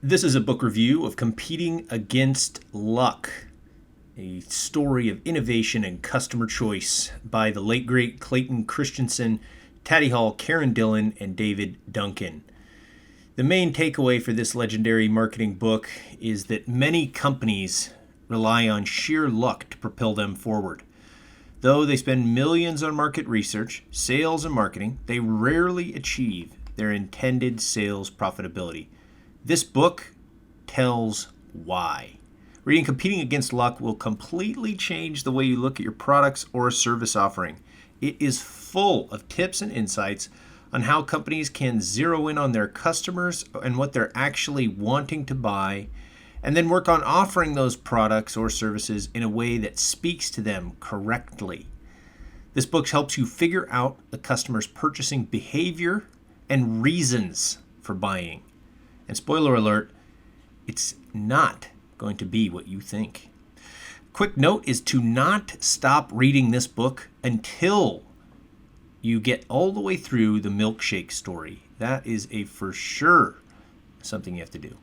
This is a book review of Competing Against Luck, a story of innovation and customer choice by the late great Clayton Christensen, Taddy Hall, Karen Dillon, and David Duncan. The main takeaway for this legendary marketing book is that many companies rely on sheer luck to propel them forward. Though they spend millions on market research, sales, and marketing, they rarely achieve their intended sales profitability. This book tells why. Reading Competing Against Luck will completely change the way you look at your products or service offering. It is full of tips and insights on how companies can zero in on their customers and what they're actually wanting to buy, and then work on offering those products or services in a way that speaks to them correctly. This book helps you figure out the customer's purchasing behavior and reasons for buying. And spoiler alert, it's not going to be what you think. Quick note is to not stop reading this book until you get all the way through the Milkshake Story. That is a for sure something you have to do.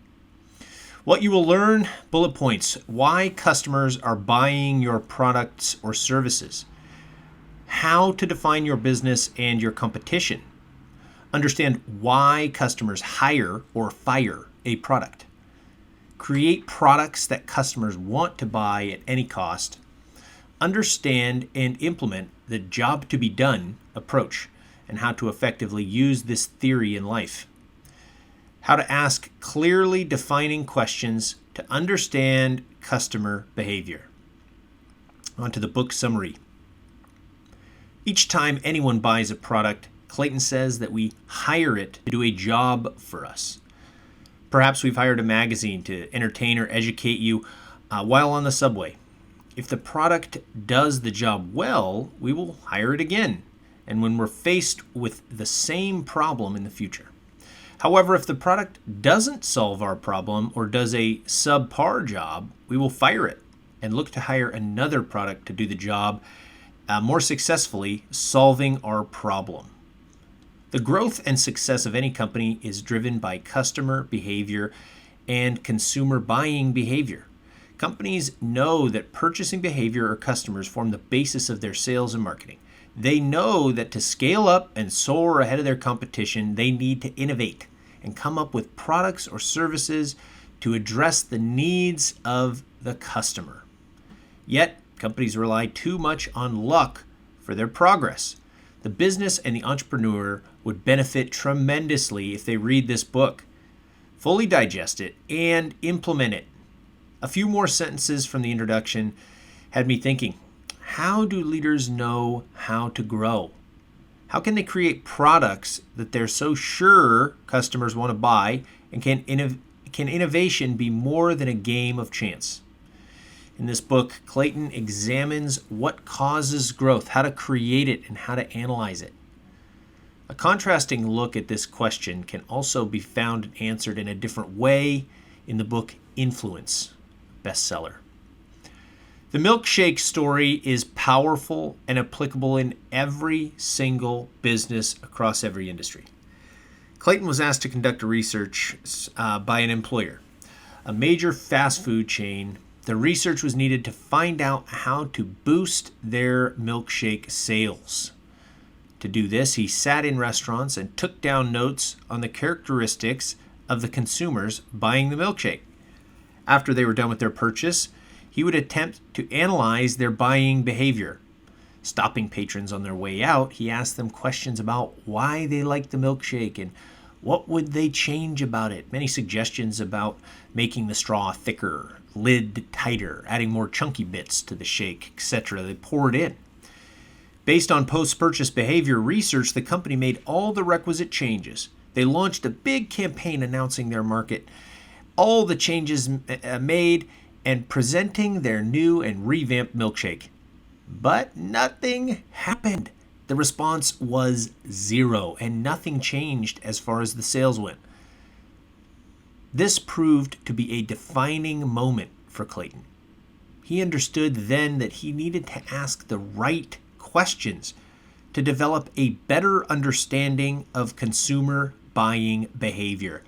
What you will learn, bullet points, why customers are buying your products or services, how to define your business and your competition, understand why customers hire or fire a product, create products that customers want to buy at any cost, understand and implement the job to be done approach, and how to effectively use this theory in life. How to ask clearly defining questions to understand customer behavior. On to the book summary. Each time anyone buys a product, Clayton says that we hire it to do a job for us. Perhaps we've hired a magazine to entertain or educate you while on the subway. If the product does the job well, we will hire it again, and when we're faced with the same problem in the future. However, if the product doesn't solve our problem or does a subpar job, we will fire it and look to hire another product to do the job more successfully, solving our problem. The growth and success of any company is driven by customer behavior and consumer buying behavior. Companies know that purchasing behavior or customers form the basis of their sales and marketing. They know that to scale up and soar ahead of their competition, they need to innovate and come up with products or services to address the needs of the customer. Yet, companies rely too much on luck for their progress. The business and the entrepreneur would benefit tremendously if they read this book, fully digest it, and implement it. A few more sentences from the introduction had me thinking, how do leaders know how to grow? How can they create products that they're so sure customers want to buy, and can innovation be more than a game of chance? In this book, Clayton examines what causes growth, how to create it, and how to analyze it. A contrasting look at this question can also be found and answered in a different way in the book Influence, bestseller. The Milkshake Story is powerful and applicable in every single business across every industry. Clayton was asked to conduct a research by an employer, a major fast food chain. The research was needed to find out how to boost their milkshake sales. To do this, he sat in restaurants and took down notes on the characteristics of the consumers buying the milkshake. After they were done with their purchase, he would attempt to analyze their buying behavior. Stopping patrons on their way out, he asked them questions about why they liked the milkshake and what would they change about it. Many suggestions about making the straw thicker, lid tighter, adding more chunky bits to the shake, etc. They poured in. Based on post-purchase behavior research, the company made all the requisite changes. They launched a big campaign announcing their market, all the changes made, and presenting their new and revamped milkshake. But nothing happened. The response was zero, and nothing changed as far as the sales went. This proved to be a defining moment for Clayton. He understood then that he needed to ask the right questions to develop a better understanding of consumer buying behavior.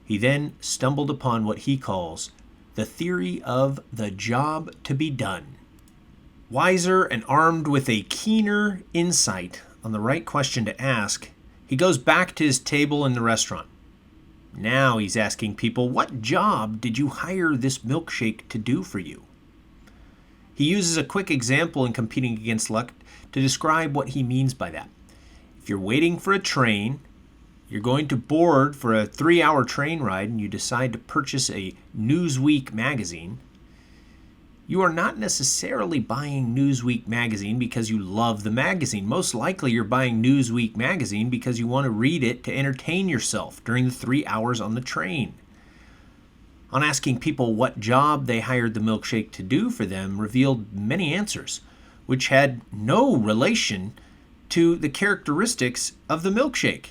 He then stumbled upon what he calls the theory of the job to be done. Wiser and armed with a keener insight on the right question to ask, he goes back to his table in the restaurant. Now he's asking people, what job did you hire this milkshake to do for you? He uses a quick example in Competing Against Luck to describe what he means by that. If you're waiting for a train, you're going to board for a 3-hour train ride, and you decide to purchase a Newsweek magazine, you are not necessarily buying Newsweek magazine because you love the magazine. Most likely you're buying Newsweek magazine because you want to read it to entertain yourself during the 3 hours on the train. On asking people what job they hired the milkshake to do for them revealed many answers, which had no relation to the characteristics of the milkshake.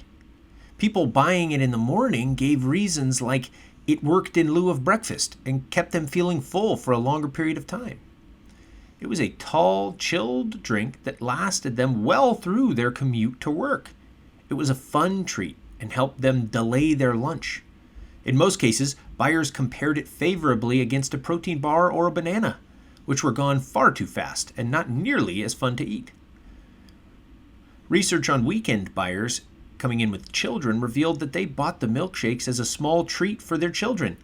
People buying it in the morning gave reasons like it worked in lieu of breakfast and kept them feeling full for a longer period of time. It was a tall, chilled drink that lasted them well through their commute to work. It was a fun treat and helped them delay their lunch. In most cases, buyers compared it favorably against a protein bar or a banana, which were gone far too fast and not nearly as fun to eat. Research on weekend buyers coming in with children revealed that they bought the milkshakes as a small treat for their children.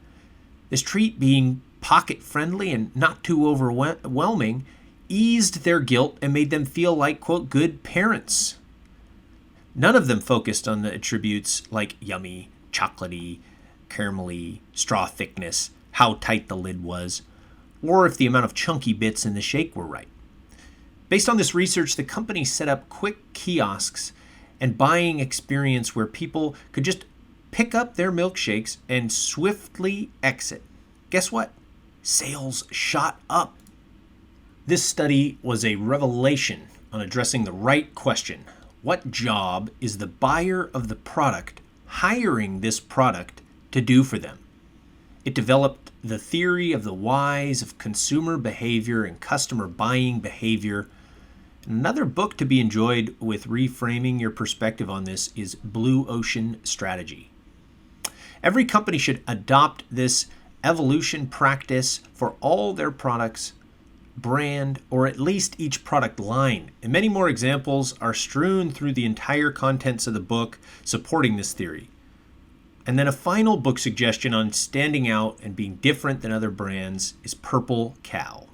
This treat, being pocket-friendly and not too overwhelming, eased their guilt and made them feel like, quote, good parents. None of them focused on the attributes like yummy, chocolatey, caramelly, straw thickness, how tight the lid was, or if the amount of chunky bits in the shake were right. Based on this research, the company set up quick kiosks and buying experience where people could just pick up their milkshakes and swiftly exit. Guess what? Sales shot up. This study was a revelation on addressing the right question. What job is the buyer of the product hiring this product to do for them? It developed the theory of the whys of consumer behavior and customer buying behavior. Another book to be enjoyed with reframing your perspective on this is Blue Ocean Strategy. Every company should adopt this evolution practice for all their products, brand, or at least each product line. And many more examples are strewn through the entire contents of the book supporting this theory. And then a final book suggestion on standing out and being different than other brands is Purple Cow.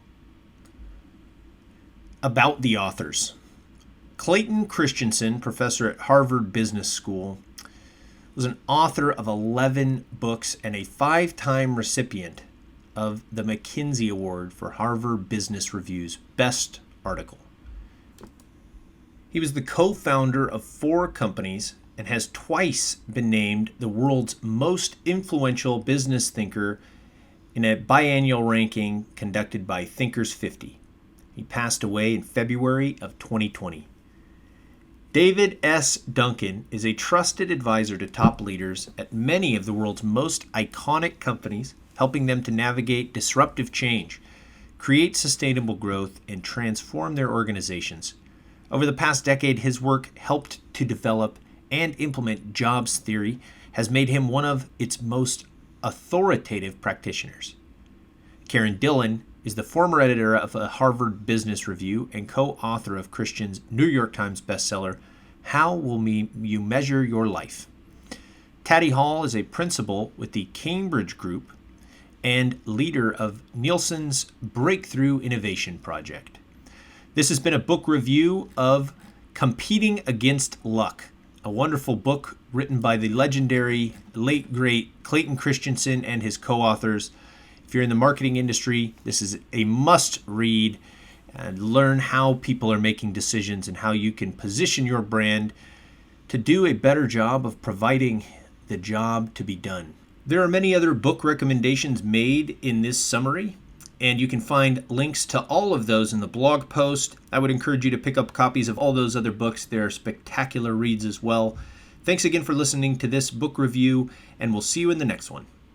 About the authors. Clayton Christensen, professor at Harvard Business School, was an author of 11 books and a 5-time recipient of the McKinsey Award for Harvard Business Review's Best Article. He was the co-founder of 4 companies and has twice been named the world's most influential business thinker in a biannual ranking conducted by Thinkers 50. He passed away in February of 2020. David S. Duncan is a trusted advisor to top leaders at many of the world's most iconic companies, helping them to navigate disruptive change, create sustainable growth, and transform their organizations. Over the past decade, his work helped to develop and implement jobs theory, has made him one of its most authoritative practitioners. Karen Dillon is the former editor of a Harvard Business Review and co-author of Christian's New York Times bestseller, How Will You Measure Your Life? Taddy Hall is a principal with the Cambridge Group and leader of Nielsen's Breakthrough Innovation Project. This has been a book review of Competing Against Luck, a wonderful book written by the legendary, late, great Clayton Christensen and his co-authors. If you're in the marketing industry, this is a must-read and learn how people are making decisions and how you can position your brand to do a better job of providing the job to be done. There are many other book recommendations made in this summary, and you can find links to all of those in the blog post. I would encourage you to pick up copies of all those other books. They're spectacular reads as well. Thanks again for listening to this book review, and we'll see you in the next one.